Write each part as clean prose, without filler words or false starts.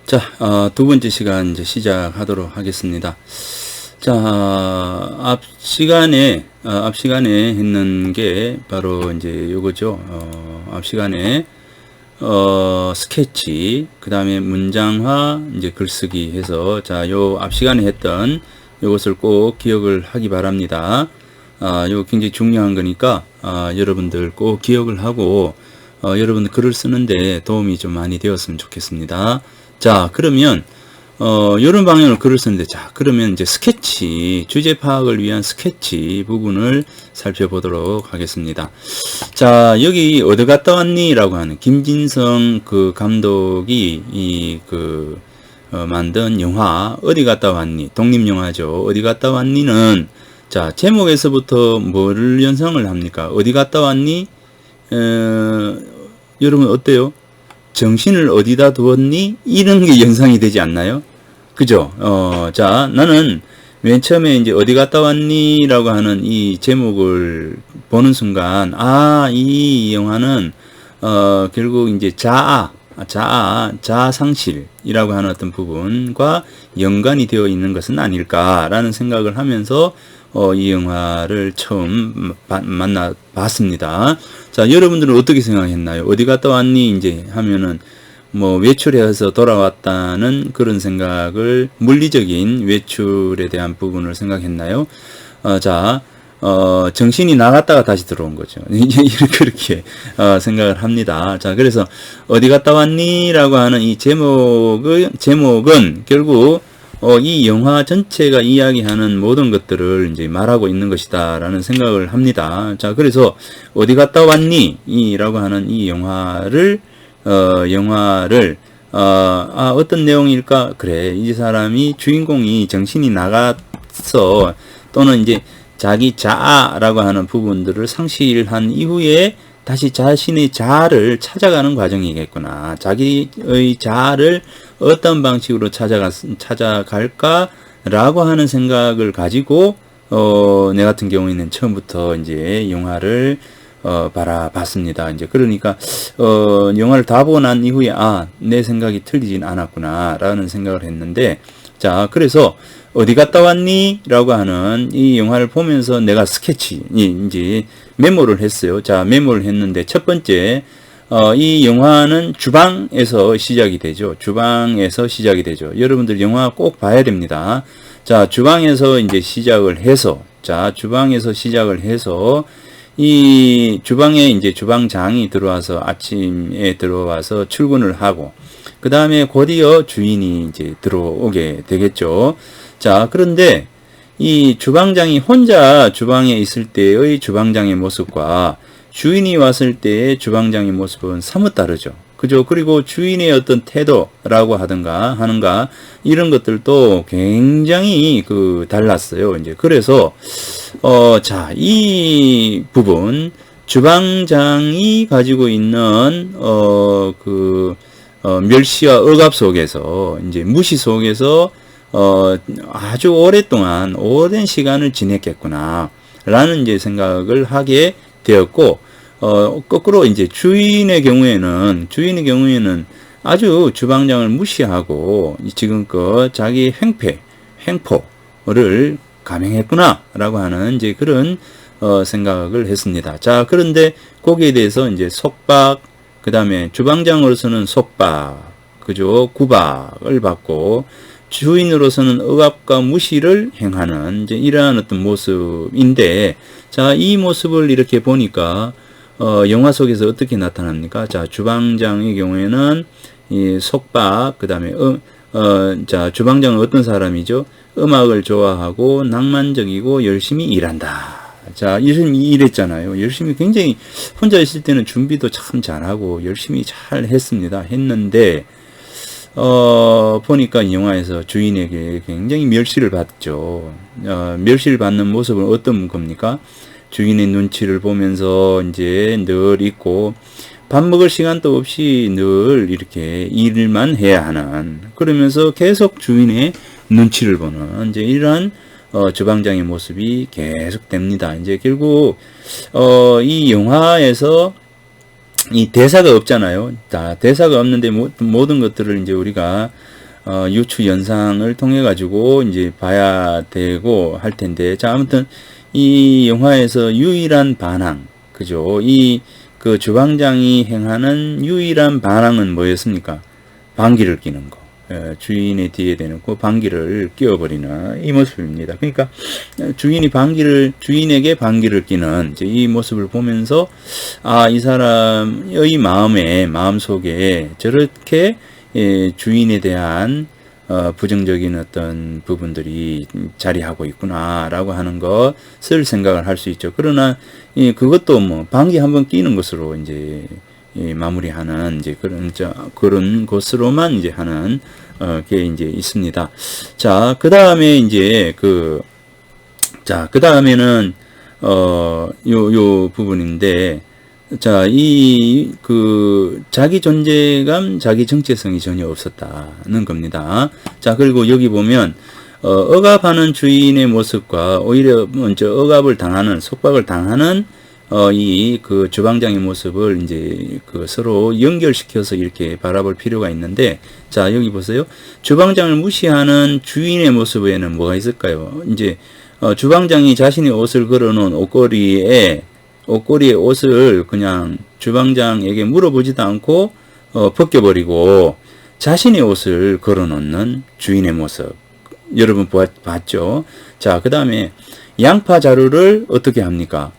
자, 두 번째 시간 이제 시작하도록 하겠습니다. 자, 앞 시간에 했는 게 바로 이제 요거죠. 앞 시간에, 스케치, 그 다음에 문장화, 이제 글쓰기 해서, 자, 요 앞 시간에 했던 요것을 꼭 기억을 하기 바랍니다. 요거 굉장히 중요한 거니까, 여러분들 꼭 기억을 하고, 여러분들 글을 쓰는데 도움이 좀 많이 되었으면 좋겠습니다. 자, 그러면 이런 방향으로 글을 쓰는데, 자, 그러면 이제 스케치, 주제 파악을 위한 스케치 부분을 살펴보도록 하겠습니다. 자, 여기 어디 갔다 왔니? 라고 하는 김진성 그 감독이 만든 영화 어디 갔다 왔니? 독립영화죠. 어디 갔다 왔니는, 자, 제목에서부터 뭐를 연상을 합니까? 어디 갔다 왔니? 여러분 어때요? 정신을 어디다 두었니? 이런 게 연상이 되지 않나요? 그죠? 자, 나는 맨 처음에 이제 어디 갔다 왔니? 라고 하는 이 제목을 보는 순간, 이 영화는, 결국 이제 자아상실이라고 하는 어떤 부분과 연관이 되어 있는 것은 아닐까라는 생각을 하면서 이 영화를 처음 봤습니다. 자, 여러분들은 어떻게 생각했나요? 어디 갔다 왔니? 이제 하면은 뭐 외출해서 돌아왔다는 그런 생각을, 물리적인 외출에 대한 부분을 생각했나요? 자, 정신이 나갔다가 다시 들어온 거죠. 그렇게 생각을 합니다. 자, 그래서 어디 갔다 왔니? 라고 하는 이 제목은 결국 이 영화 전체가 이야기하는 모든 것들을 이제 말하고 있는 것이다 라는 생각을 합니다. 자, 그래서 어디 갔다 왔니? 라고 하는 이 영화를 어떤 내용일까? 그래, 이 사람이, 주인공이 정신이 나갔어, 또는 이제 자기 자아라고 하는 부분들을 상실한 이후에 다시 자신의 자아를 찾아가는 과정이겠구나. 자기의 자아를 어떤 방식으로 찾아갈까라고 하는 생각을 가지고, 내 같은 경우에는 처음부터 이제 영화를, 바라봤습니다. 이제 그러니까, 영화를 다 보고 난 이후에, 내 생각이 틀리진 않았구나, 라는 생각을 했는데, 자, 그래서, 어디 갔다 왔니? 라고 하는 이 영화를 보면서 내가 이제 메모를 했어요. 자, 메모를 했는데, 첫 번째, 이 영화는 주방에서 시작이 되죠. 주방에서 시작이 되죠. 여러분들 영화 꼭 봐야 됩니다. 자, 주방에서 이제 시작을 해서, 이 주방에 이제 주방장이 들어와서, 아침에 들어와서 출근을 하고, 그 다음에 곧이어 주인이 이제 들어오게 되겠죠. 자, 그런데 이 주방장이 혼자 주방에 있을 때의 주방장의 모습과 주인이 왔을 때의 주방장의 모습은 사뭇 다르죠. 그죠? 그리고 주인의 어떤 태도라고 하는가, 이런 것들도 굉장히 달랐어요. 이제, 그래서, 자, 이 부분, 주방장이 가지고 있는, 멸시와 억압 속에서, 이제 무시 속에서, 아주 오랜 시간을 지냈겠구나, 라는 이제 생각을 하게 되었고, 거꾸로 이제 주인의 경우에는 아주 주방장을 무시하고 지금껏 자기 횡포를 감행했구나, 라고 하는 이제 그런, 생각을 했습니다. 자, 그런데 거기에 대해서 이제 속박, 그 다음에 주방장으로서는 속박, 그죠? 구박을 받고, 주인으로서는 억압과 무시를 행하는 이제 이러한 어떤 모습인데, 자, 이 모습을 이렇게 보니까, 영화 속에서 어떻게 나타납니까? 자, 주방장의 경우에는 이 속박, 그 다음에, 자, 주방장은 어떤 사람이죠? 음악을 좋아하고 낭만적이고 열심히 일한다. 자, 열심히 일했잖아요. 굉장히 혼자 있을 때는 준비도 참 잘하고 열심히 잘 했는데, 보니까 이 영화에서 주인에게 굉장히 멸시를 받죠. 멸시를 받는 모습은 어떤 겁니까? 주인의 눈치를 보면서 이제 늘 있고, 밥 먹을 시간도 없이 늘 이렇게 일만 해야 하는, 그러면서 계속 주인의 눈치를 보는, 이제 이러한, 주방장의 모습이 계속됩니다. 이제 결국, 이 영화에서 이 대사가 없잖아요. 자, 대사가 없는데 모든 것들을 이제 우리가 유추 연상을 통해 가지고 이제 봐야 되고 할 텐데, 자, 아무튼 이 영화에서 유일한 반항, 그죠? 그 주방장이 행하는 유일한 반항은 뭐였습니까? 방귀를 뀌는 거. 주인의 뒤에 대놓고 방귀를 뀌어버리는 이 모습입니다. 그러니까 주인에게 방귀를 뀌는 이제 이 모습을 보면서, 아, 이 사람의 마음속에 저렇게 주인에 대한 부정적인 어떤 부분들이 자리하고 있구나라고 하는 것을 생각을 할 수 있죠. 그러나 그것도 뭐 방귀 한번 끼는 것으로 이제 마무리하는 이제 그런 것으로만 이제 하는 게 이제 있습니다. 자, 그 다음에 이제 그 다음에는 요 부분인데, 자, 자기 존재감, 자기 정체성이 전혀 없었다는 겁니다. 자, 그리고 여기 보면, 억압하는 주인의 모습과 오히려 먼저 억압을 당하는, 속박을 당하는, 그 주방장의 모습을 이제 서로 연결시켜서 이렇게 바라볼 필요가 있는데, 자, 여기 보세요. 주방장을 무시하는 주인의 모습에는 뭐가 있을까요? 이제, 주방장이 자신의 옷을 걸어놓은 옷걸이에 옷을 그냥 주방장에게 물어보지도 않고 벗겨버리고 자신의 옷을 걸어놓는 주인의 모습, 여러분 봤죠? 자, 그 다음에 양파 자루를 어떻게 합니까?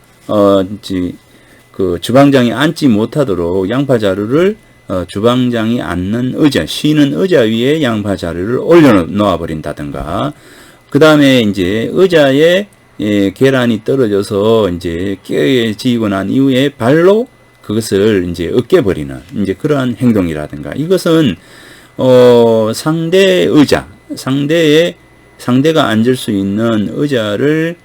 그 주방장이 앉지 못하도록 양파 자루를 주방장이 앉는 쉬는 의자 위에 양파 자루를 올려놓아 버린다든가, 그 다음에 이제 의자에 계란이 떨어져서 이제 깨지고 난 이후에 발로 그것을 이제 으깨버리는 이제 그러한 행동이라든가, 이것은 상대가 앉을 수 있는 의자를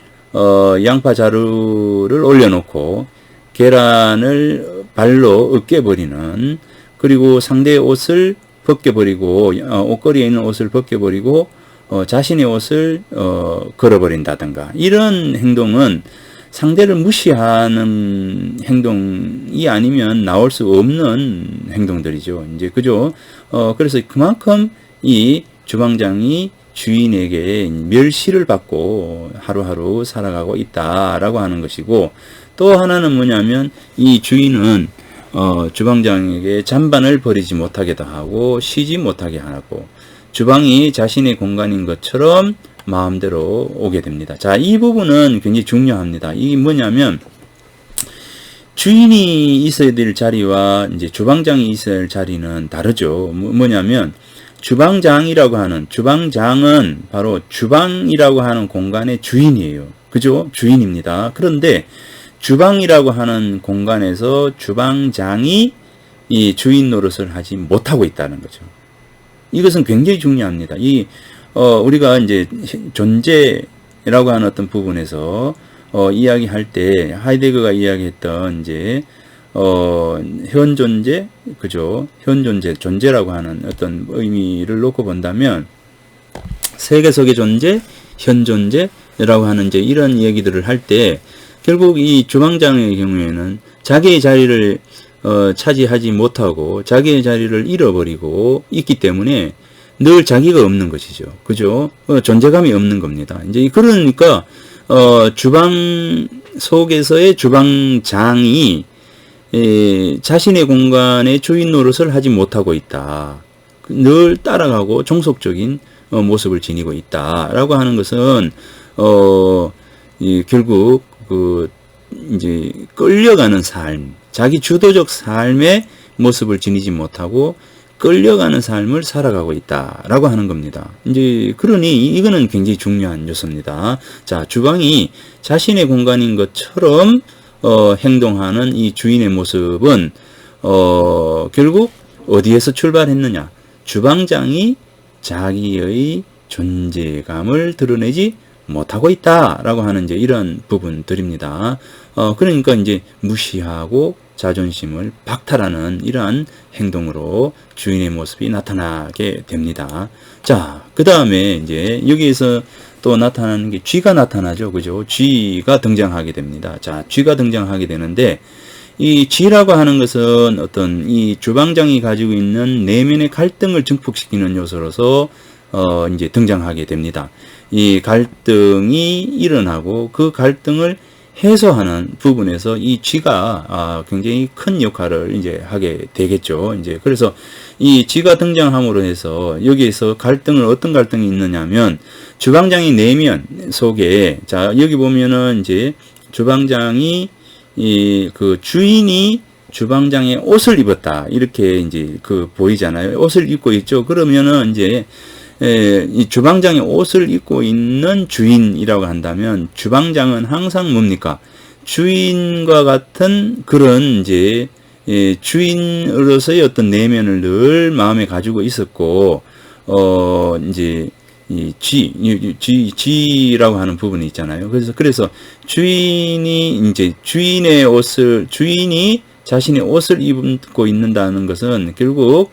양파 자루를 올려놓고 계란을 발로 으깨버리는, 그리고 상대의 옷을 벗겨버리고 옷걸이에 있는 옷을 벗겨버리고 자신의 옷을 걸어버린다든가, 이런 행동은 상대를 무시하는 행동이 아니면 나올 수 없는 행동들이죠. 이제 그죠? 그래서 그만큼 이 주방장이 주인에게 멸시를 받고 하루하루 살아가고 있다라고 하는 것이고, 또 하나는 뭐냐면 이 주인은 주방장에게 잔반을 버리지 못하게도 하고 쉬지 못하게 하고, 주방이 자신의 공간인 것처럼 마음대로 오게 됩니다. 자, 이 부분은 굉장히 중요합니다. 이게 뭐냐면, 주인이 있어야 될 자리와 이제 주방장이 있어야 할 자리는 다르죠. 뭐냐면, 주방장은 바로 주방이라고 하는 공간의 주인이에요. 그죠? 주인입니다. 그런데 주방이라고 하는 공간에서 주방장이 이 주인 노릇을 하지 못하고 있다는 거죠. 이것은 굉장히 중요합니다. 우리가 이제 존재라고 하는 어떤 부분에서 이야기할 때 하이데거가 이야기했던 이제 현존재, 그죠? 존재라고 하는 어떤 의미를 놓고 본다면, 세계 속의 존재, 현존재라고 하는 이제 이런 얘기들을 할 때, 결국 이 주방장의 경우에는 자기의 자리를 차지하지 못하고 자기의 자리를 잃어버리고 있기 때문에 늘 자기가 없는 것이죠. 그죠? 존재감이 없는 겁니다. 이제 그러니까 주방 속에서의 주방장이 자신의 공간의 주인 노릇을 하지 못하고 있다. 늘 따라가고 종속적인 모습을 지니고 있다라고 하는 것은 결국 이제 끌려가는 삶, 자기 주도적 삶의 모습을 지니지 못하고 끌려가는 삶을 살아가고 있다라고 하는 겁니다. 이제 그러니 이거는 굉장히 중요한 요소입니다. 자, 주방이 자신의 공간인 것처럼 행동하는 이 주인의 모습은 결국 어디에서 출발했느냐? 주방장이 자기의 존재감을 드러내지 못하고 있다라고 하는 이제 이런 부분들입니다. 그러니까 이제 무시하고 자존심을 박탈하는 이러한 행동으로 주인의 모습이 나타나게 됩니다. 자, 그 다음에 이제 여기에서 또 나타나는 게 쥐가 나타나죠. 그죠? 쥐가 등장하게 됩니다. 자, 쥐가 등장하게 되는데, 이 쥐라고 하는 것은 어떤 이 주방장이 가지고 있는 내면의 갈등을 증폭시키는 요소로서 이제 등장하게 됩니다. 이 갈등이 일어나고 그 갈등을 해소하는 부분에서 이 쥐가 굉장히 큰 역할을 이제 하게 되겠죠. 이제 그래서 이 쥐가 등장함으로 해서 여기에서 갈등을 어떤 갈등이 있느냐면 주방장의 내면 속에 자 여기 보면은 이제 주방장이 그 주인이 주방장의 옷을 입었다 이렇게 이제 그 보이잖아요. 옷을 입고 있죠. 그러면은 이제 이 주방장의 옷을 입고 있는 주인이라고 한다면 주방장은 항상 뭡니까? 주인과 같은 그런 이제 주인으로서의 어떤 내면을 늘 마음에 가지고 있었고 이제 이 쥐라고 하는 부분이 있잖아요. 그래서 주인이 이제 주인이 자신의 옷을 입고 있는다는 것은 결국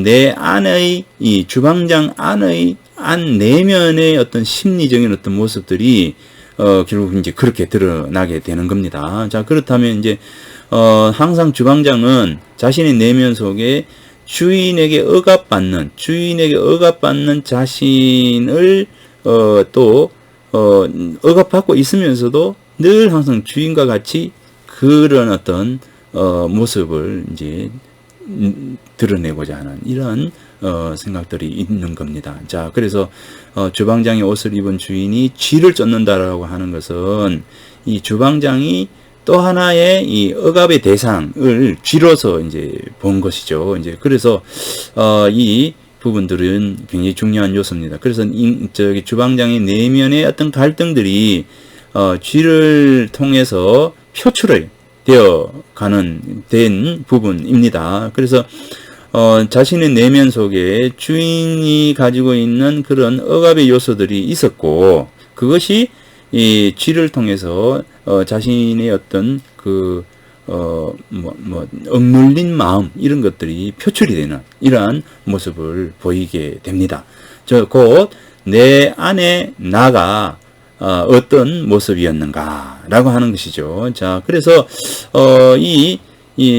내 안의 이 주방장 안의 안 내면의 어떤 심리적인 어떤 모습들이 결국 이제 그렇게 드러나게 되는 겁니다. 자, 그렇다면 이제 항상 주방장은 자신의 내면 속에 주인에게 억압받는 자신을 또 억압받고 있으면서도 늘 항상 주인과 같이 그런 어떤 모습을 이제 드러내고자 하는 이런 생각들이 있는 겁니다. 자, 그래서 주방장의 옷을 입은 주인이 쥐를 쫓는다라고 하는 것은 이 주방장이 또 하나의 이 억압의 대상을 쥐로서 이제 본 것이죠. 이제 그래서 이 부분들은 굉장히 중요한 요소입니다. 그래서 저기 주방장의 내면의 어떤 갈등들이 쥐를 통해서 표출을 된 부분입니다. 그래서 자신의 내면 속에 주인이 가지고 있는 그런 억압의 요소들이 있었고 그것이 이 쥐를 통해서 자신의 어떤 그 억눌린 마음 이런 것들이 표출이 되는 이러한 모습을 보이게 됩니다. 곧 내 안에 나가 어떤 모습이었는가라고 하는 것이죠. 자, 그래서 이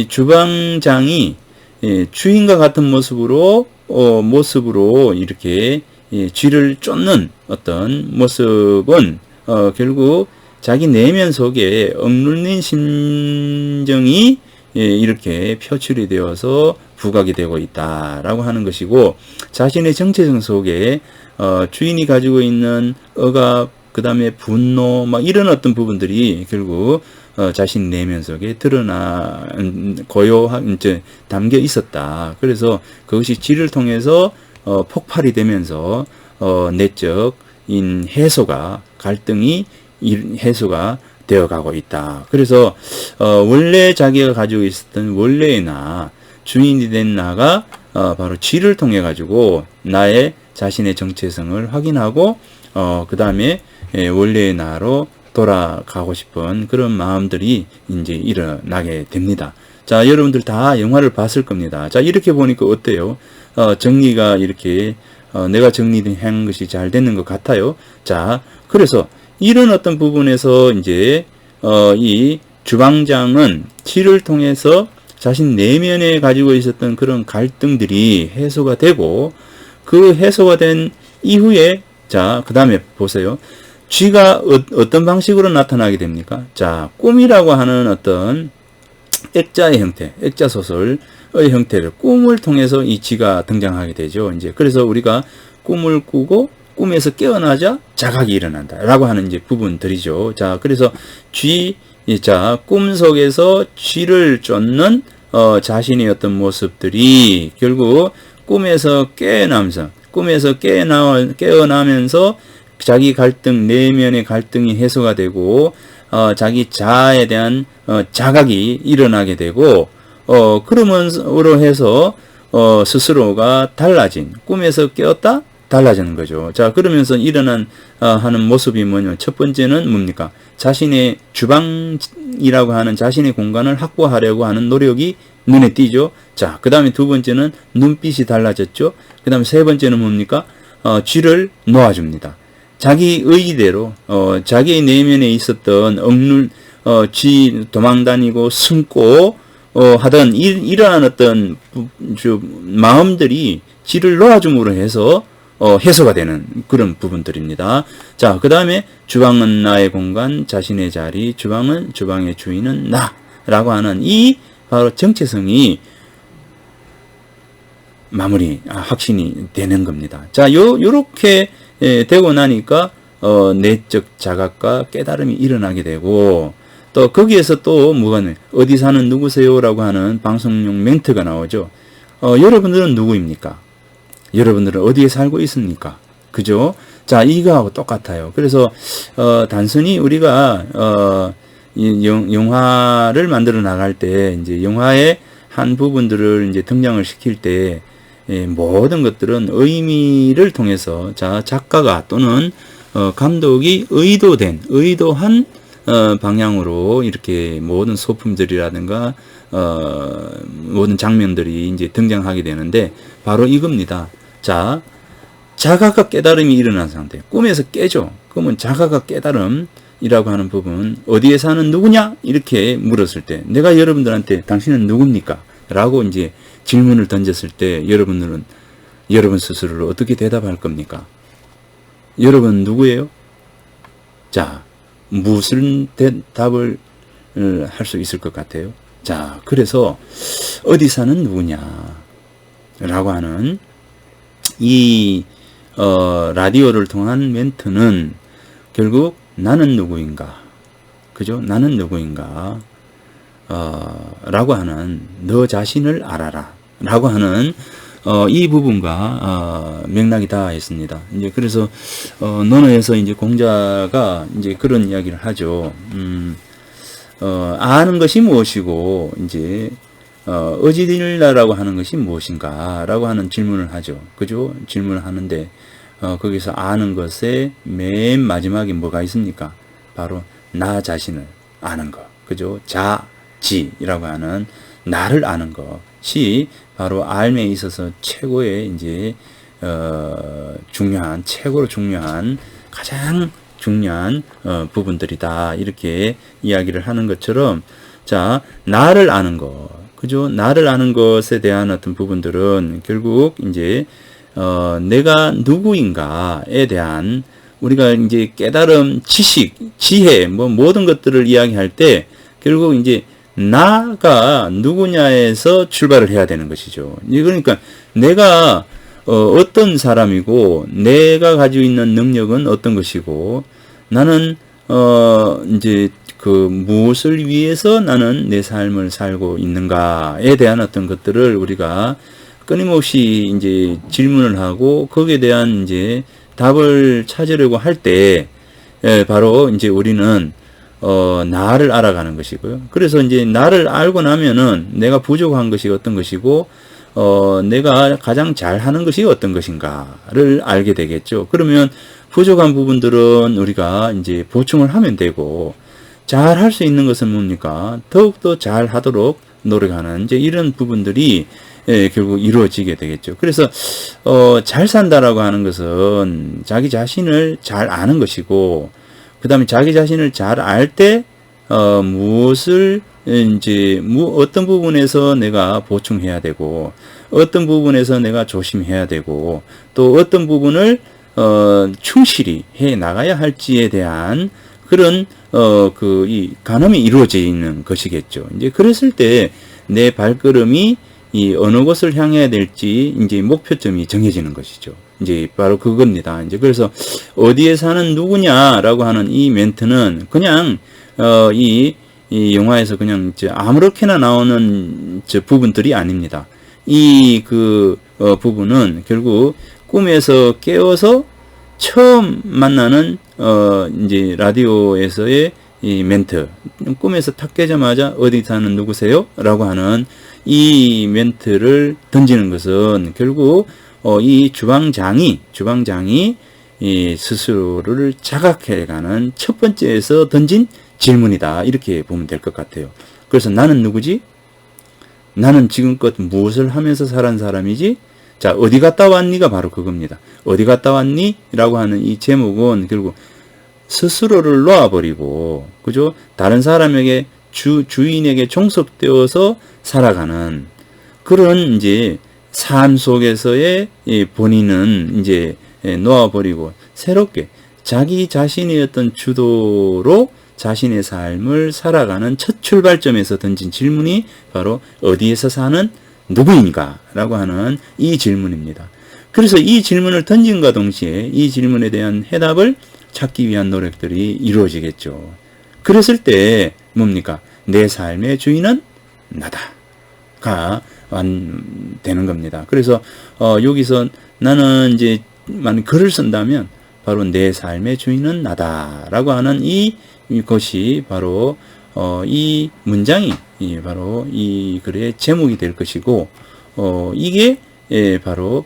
주방장이 주인과 같은 모습으로 이렇게 쥐를 쫓는 어떤 모습은 결국 자기 내면 속에 억눌린 심정이 이렇게 표출이 되어서 부각이 되고 있다라고 하는 것이고 자신의 정체성 속에 주인이 가지고 있는 억압 그 다음에 분노 막 이런 어떤 부분들이 결국 자신 내면 속에 이제 담겨 있었다. 그래서 그것이 쥐를 통해서 폭발이 되면서 내적인 해소가 갈등이 해소가 되어가고 있다. 그래서 원래 자기가 가지고 있었던 원래의 나 주인이 된 나가 바로 쥐를 통해 가지고 나의 자신의 정체성을 확인하고 그 다음에 원래의 나로 돌아가고 싶은 그런 마음들이 이제 일어나게 됩니다. 자, 여러분들 다 영화를 봤을 겁니다. 자, 이렇게 보니까 어때요? 정리가 이렇게 내가 정리한 것이 잘 되는 것 같아요. 자, 그래서 이런 어떤 부분에서 이제 이 주방장은 쥐를 통해서 자신 내면에 가지고 있었던 그런 갈등들이 해소가 되고 그 해소가 된 이후에 자, 그 다음에 보세요. 쥐가 어떤 방식으로 나타나게 됩니까? 자, 꿈이라고 하는 어떤 액자의 형태, 액자 소설의 형태를 꿈을 통해서 이 쥐가 등장하게 되죠. 이제 그래서 우리가 꿈을 꾸고 꿈에서 깨어나자 자각이 일어난다라고 하는 이제 부분들이죠. 자, 그래서 꿈 속에서 쥐를 쫓는 자신의 어떤 모습들이 결국 꿈에서 깨어나면서 자기 갈등, 내면의 갈등이 해소가 되고, 자기 자아에 대한, 자각이 일어나게 되고, 그러면으로 해서, 스스로가 달라진, 꿈에서 깨었다? 달라지는 거죠. 자, 그러면서 하는 모습이 뭐냐면, 첫 번째는 뭡니까? 자신의 주방이라고 하는 자신의 공간을 확보하려고 하는 노력이 눈에 띄죠. 자, 그 다음에 두 번째는 눈빛이 달라졌죠. 그 다음에 세 번째는 뭡니까? 쥐를 놓아줍니다. 자기 의의대로 자기의 내면에 있었던 도망다니고 숨고 하던 이러한 어떤 마음들이 지를 놓아줌으로 해서 해소가 되는 그런 부분들입니다. 자, 그 다음에 주방은 나의 공간, 자신의 자리, 주방의 주인은 나라고 하는 이 바로 정체성이 확신이 되는 겁니다. 자, 요렇게 되고 나니까 내적 자각과 깨달음이 일어나게 되고, 또 거기에서 또 어디 사는 누구세요라고 하는 방송용 멘트가 나오죠. 여러분들은 누구입니까? 여러분들은 어디에 살고 있습니까? 그죠? 자, 이거하고 똑같아요. 그래서 단순히 우리가 영화를 만들어 나갈 때 이제 영화의 한 부분들을 이제 등장을 시킬 때 모든 것들은 의미를 통해서 작가가 또는 감독이 의도한 방향으로 이렇게 모든 소품들이라든가 모든 장면들이 이제 등장하게 되는데 바로 이겁니다. 자, 자각과 깨달음이 일어난 상태. 꿈에서 깨죠. 그러면 자각과 깨달음이라고 하는 부분, 어디에 사는 누구냐? 이렇게 물었을 때, 내가 여러분들한테 당신은 누굽니까? 라고 이제 질문을 던졌을 때 여러분들은 여러분 스스로를 어떻게 대답할 겁니까? 여러분 누구예요? 자, 무슨 대답을 할 수 있을 것 같아요? 자, 그래서 어디 사는 누구냐? 라고 하는 이 라디오를 통한 멘트는 결국 나는 누구인가? 그죠? 나는 누구인가? 라고 하는 너 자신을 알아라. 라고 하는 이 부분과 맥락이 닿아 있습니다. 이제 그래서 논어에서 이제 공자가 이제 그런 이야기를 하죠. 아는 것이 무엇이고 이제 어지니라라고 하는 것이 무엇인가라고 하는 질문을 하죠. 그죠? 질문을 하는데 거기서 아는 것의 맨 마지막에 뭐가 있습니까? 바로 나 자신을 아는 것. 그죠? 자지라고 하는 나를 아는 것이 바로 삶에 있어서 최고의 이제 최고로 중요한 가장 중요한 부분들이다. 이렇게 이야기를 하는 것처럼, 자, 나를 아는 것, 그죠? 나를 아는 것에 대한 어떤 부분들은 결국 이제 내가 누구인가에 대한 우리가 이제 깨달음, 지식, 지혜, 모든 것들을 이야기할 때 결국 이제 나가 누구냐에서 출발을 해야 되는 것이죠. 그러니까 내가 어떤 사람이고 내가 가지고 있는 능력은 어떤 것이고 나는 이제 무엇을 위해서 나는 내 삶을 살고 있는가에 대한 어떤 것들을 우리가 끊임없이 이제 질문을 하고 거기에 대한 이제 답을 찾으려고 할 때 바로 이제 우리는 나를 알아가는 것이고요. 그래서 이제 나를 알고 나면은 내가 부족한 것이 어떤 것이고 내가 가장 잘하는 것이 어떤 것인가를 알게 되겠죠. 그러면 부족한 부분들은 우리가 이제 보충을 하면 되고, 잘 할 수 있는 것은 뭡니까? 더욱더 잘 하도록 노력하는 이제 이런 부분들이 결국 이루어지게 되겠죠. 그래서 잘 산다라고 하는 것은 자기 자신을 잘 아는 것이고, 그 다음에 자기 자신을 잘 알 때 무엇을 이제 어떤 부분에서 내가 보충해야 되고, 어떤 부분에서 내가 조심해야 되고, 또 어떤 부분을 충실히 해 나가야 할지에 대한 그런 이 가늠이 이루어져 있는 것이겠죠. 이제 그랬을 때 내 발걸음이 이 어느 곳을 향해야 될지 이제 목표점이 정해지는 것이죠. 이제 바로 그겁니다. 이제 그래서 어디에 사는 누구냐라고 하는 이 멘트는 그냥 이 영화에서 그냥 아무렇게나 나오는 부분들이 아닙니다. 이 부분은 결국 꿈에서 깨어서 처음 만나는 이제 라디오에서의 이 멘트, 꿈에서 탁 깨자마자 어디 사는 누구세요? 라고 하는 이 멘트를 던지는 것은 결국 이 주방장이 이 스스로를 자각해가는 첫 번째에서 던진 질문이다. 이렇게 보면 될 것 같아요. 그래서 나는 누구지? 나는 지금껏 무엇을 하면서 살은 사람이지? 자, 어디 갔다 왔니가 바로 그겁니다. 어디 갔다 왔니? 라고 하는 이 제목은 결국 스스로를 놓아버리고, 그죠? 다른 사람에게 주인에게 종속되어서 살아가는 그런 이제 삶 속에서의 본인은 이제 놓아버리고 새롭게 자기 자신의 어떤 주도로 자신의 삶을 살아가는 첫 출발점에서 던진 질문이 바로 어디에서 사는 누구인가? 라고 하는 이 질문입니다. 그래서 이 질문을 던진과 동시에 이 질문에 대한 해답을 찾기 위한 노력들이 이루어지겠죠. 그랬을 때 뭡니까? 내 삶의 주인은 나다가 되는 겁니다. 그래서 여기서 나는 이제 만약 글을 쓴다면 바로 내 삶의 주인은 나다라고 하는 이것이 바로 이 문장이 바로 이 글의 제목이 될 것이고 이게 바로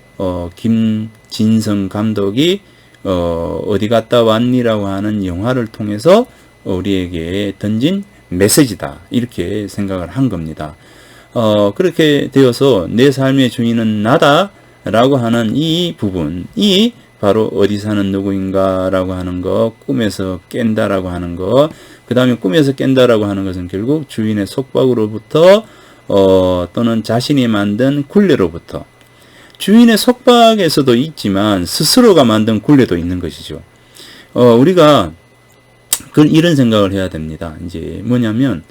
김진성 감독이 어디 갔다 왔니라고 하는 영화를 통해서 우리에게 던진 메시지다 이렇게 생각을 한 겁니다. 그렇게 되어서 내 삶의 주인은 나다라고 하는 이 부분이 바로 어디 사는 누구인가 라고 하는 거, 꿈에서 깬다라고 하는 거, 그 다음에 꿈에서 깬다라고 하는 것은 결국 주인의 속박으로부터 또는 자신이 만든 굴레로부터, 주인의 속박에서도 있지만 스스로가 만든 굴레도 있는 것이죠. 우리가 이런 생각을 해야 됩니다. 이제 뭐냐면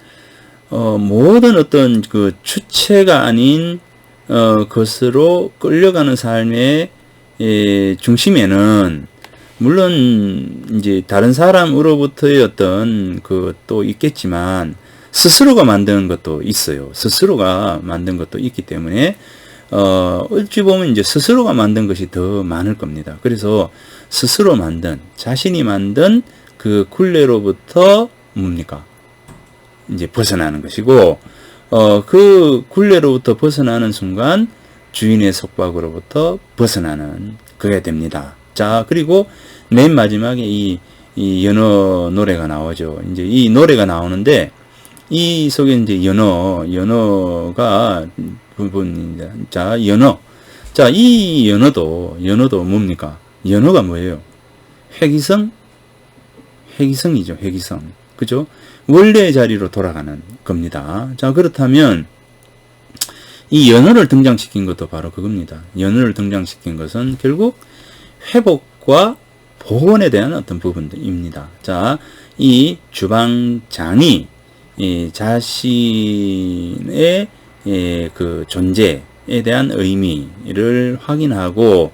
모든 어떤 그 주체가 아닌 것으로 끌려가는 삶의 중심에는 물론 이제 다른 사람으로부터의 어떤 그것도 있겠지만 스스로가 만드는 것도 있어요. 스스로가 만든 것도 있기 때문에 어찌 보면 이제 스스로가 만든 것이 더 많을 겁니다. 그래서 스스로 만든 자신이 만든 그 굴레로부터 뭡니까? 이제 벗어나는 것이고 그 굴레로부터 벗어나는 순간 주인의 속박으로부터 벗어나는 그게 됩니다. 자, 그리고 맨 마지막에 이 연어 노래가 나오죠. 이제 이 노래가 나오는데 이 속에 이제 연어가 부분입니다. 자, 연어. 자, 이 연어도 뭡니까? 연어가 뭐예요? 회귀성이죠. 회귀성. 그죠? 원래의 자리로 돌아가는 겁니다. 자, 그렇다면 이 연어를 등장시킨 것도 바로 그겁니다. 연어를 등장시킨 것은 결국 회복과 복원에 대한 어떤 부분입니다. 자, 이 주방장이 자신의 그 존재에 대한 의미를 확인하고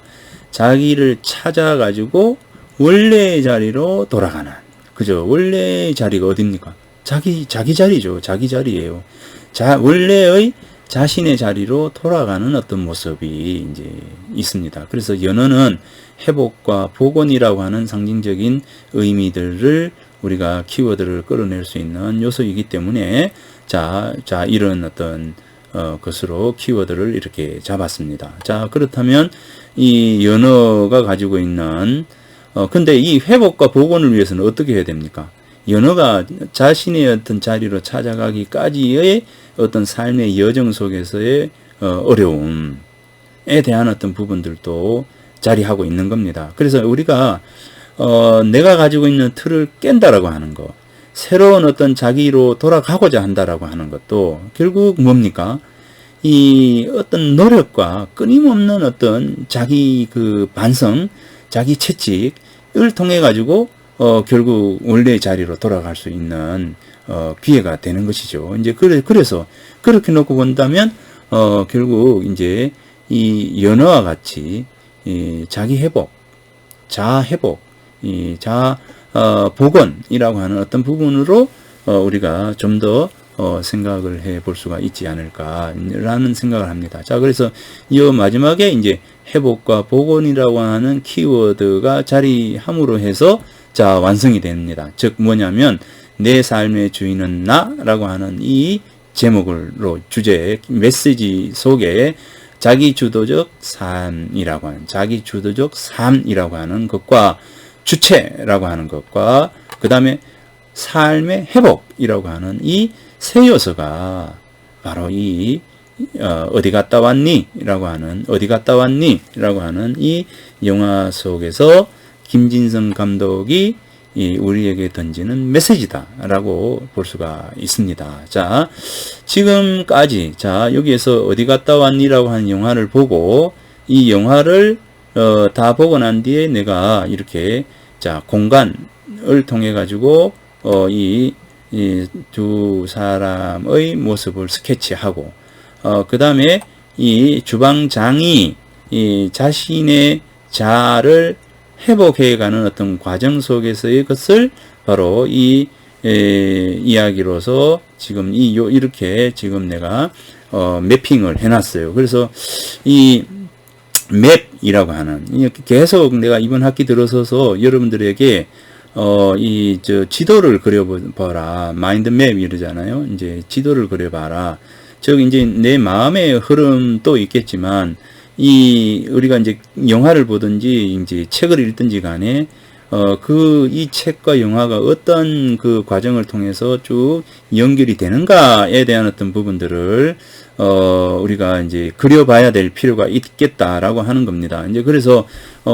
자기를 찾아가지고 원래의 자리로 돌아가는, 그죠? 원래의 자리가 어딥니까? 자기 자리죠. 자기 자리예요. 원래의 자신의 자리로 돌아가는 어떤 모습이 이제 있습니다. 그래서 연어는 회복과 복원이라고 하는 상징적인 의미들을 우리가 키워드를 끌어낼 수 있는 요소이기 때문에 자 이런 어떤 것으로 키워드를 이렇게 잡았습니다. 자, 그렇다면 이 연어가 가지고 있는 근데 이 회복과 복원을 위해서는 어떻게 해야 됩니까? 연어가 자신의 어떤 자리로 찾아가기까지의 어떤 삶의 여정 속에서의 어려움에 대한 어떤 부분들도 자리하고 있는 겁니다. 그래서 우리가 내가 가지고 있는 틀을 깬다라고 하는 거, 새로운 어떤 자기로 돌아가고자 한다라고 하는 것도 결국 뭡니까? 이 어떤 노력과 끊임없는 어떤 자기 그 반성, 자기 채찍을 통해 가지고 결국 원래의 자리로 돌아갈 수 있는 기회가 되는 것이죠. 이제 그래서 그렇게 놓고 본다면 결국 이제 이 연어와 같이 자기 회복, 자아 회복, 복원이라고 하는 어떤 부분으로 우리가 좀 더 생각을 해 볼 수가 있지 않을까라는 생각을 합니다. 자, 그래서 이 마지막에 이제 회복과 복원이라고 하는 키워드가 자리함으로 해서 자, 완성이 됩니다. 즉 뭐냐면 내 삶의 주인은 나라고 하는 이 제목으로 주제 메시지 속에 자기주도적 삶이라고 하는 것과 주체라고 하는 것과 그 다음에 삶의 회복이라고 하는 이 세 요소가 바로 이 어디 갔다 왔니? 라고 하는 이 영화 속에서 김진성 감독이 우리에게 던지는 메시지다라고 볼 수가 있습니다. 자, 지금까지 자 여기에서 어디 갔다 왔니라고 하는 영화를 보고 이 영화를 다 보고 난 뒤에 내가 이렇게 자 공간을 통해 가지고 이 두 사람의 모습을 스케치하고 그 다음에 이 주방장이 이 자신의 자아를 회복해가는 어떤 과정 속에서의 것을 바로 이 이야기로서 지금 이렇게 지금 내가 매핑을 해놨어요. 그래서 이 맵이라고 하는 계속 내가 이번 학기 들어서서 여러분들에게 지도를 그려봐라. 마인드맵 이러잖아요. 이제 지도를 그려봐라. 즉, 이제 내 마음의 흐름도 있겠지만, 우리가 이제 영화를 보든지, 이제 책을 읽든지 간에, 이 책과 영화가 어떤 그 과정을 통해서 쭉 연결이 되는가에 대한 어떤 부분들을, 우리가 이제 그려봐야 될 필요가 있겠다라고 하는 겁니다. 이제 그래서,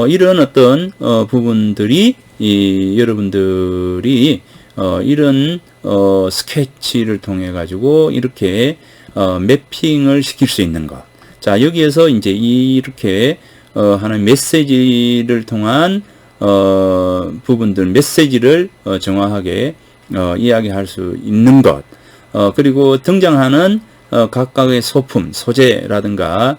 이런 어떤, 부분들이, 여러분들이, 이런, 스케치를 통해 가지고 이렇게, 매핑을 시킬 수 있는 것. 자, 여기에서 이제 이렇게, 하나의 메시지를 통한, 부분들, 메시지를, 정확하게, 이야기할 수 있는 것. 그리고 등장하는, 각각의 소품, 소재라든가,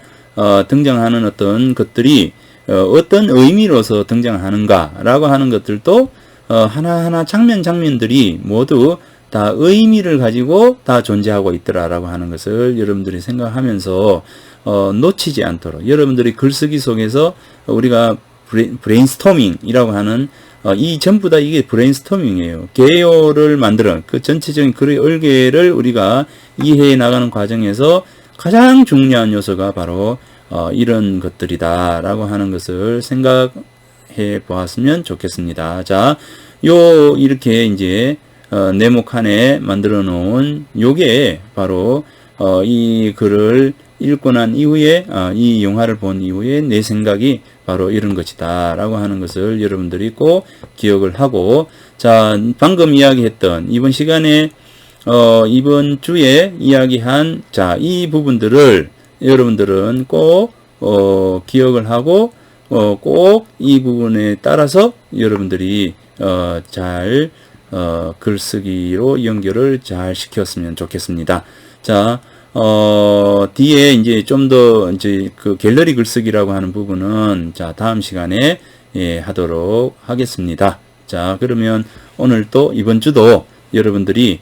등장하는 어떤 것들이, 어떤 의미로서 등장하는가라고 하는 것들도, 하나하나 장면들이 모두 다 의미를 가지고 다 존재하고 있더라라고 하는 것을 여러분들이 생각하면서 놓치지 않도록 여러분들이 글쓰기 속에서 우리가 브레인스토밍이라고 하는 이 전부 다 이게 브레인스토밍이에요. 개요를 만들어 그 전체적인 글의 얼개를 우리가 이해해 나가는 과정에서 가장 중요한 요소가 바로 이런 것들이다라고 하는 것을 생각해 보았으면 좋겠습니다. 자, 이렇게 이제 네모칸에 만들어 놓은 요게 바로 이 글을 읽고 난 이후에 이 영화를 본 이후에 내 생각이 바로 이런 것이다 라고 하는 것을 여러분들이 꼭 기억을 하고, 자 방금 이야기했던 이번 시간에 이번 주에 이야기한 자 이 부분들을 여러분들은 꼭 기억을 하고 꼭 이 부분에 따라서 여러분들이 잘 글쓰기로 연결을 잘 시켰으면 좋겠습니다. 자, 뒤에 이제 좀 더 이제 그 갤러리 글쓰기라고 하는 부분은 자, 다음 시간에 하도록 하겠습니다. 자, 그러면 오늘 또 이번 주도 여러분들이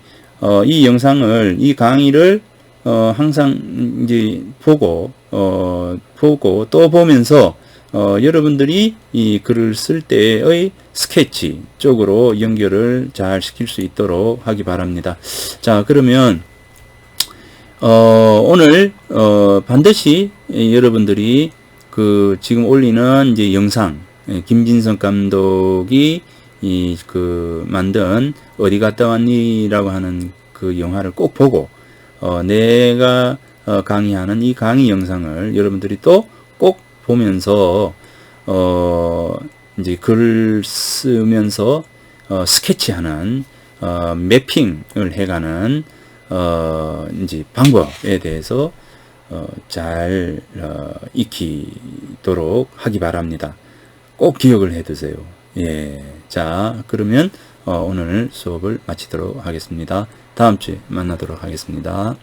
이 영상을, 이 강의를 항상 이제 보고 또 보면서 여러분들이 이 글을 쓸 때의 스케치 쪽으로 연결을 잘 시킬 수 있도록 하기 바랍니다. 자, 그러면 오늘 반드시 여러분들이 그 지금 올리는 이제 영상, 김진성 감독이 만든 어디 갔다 왔니라고 하는 그 영화를 꼭 보고 내가 강의하는 이 강의 영상을 여러분들이 또 꼭 보면서 이제 글을 쓰면서 스케치하는 매핑을 해가는 이제 방법에 대해서 잘 익히도록 하기 바랍니다. 꼭 기억을 해두세요. 예, 자 그러면 오늘 수업을 마치도록 하겠습니다. 다음 주에 만나도록 하겠습니다.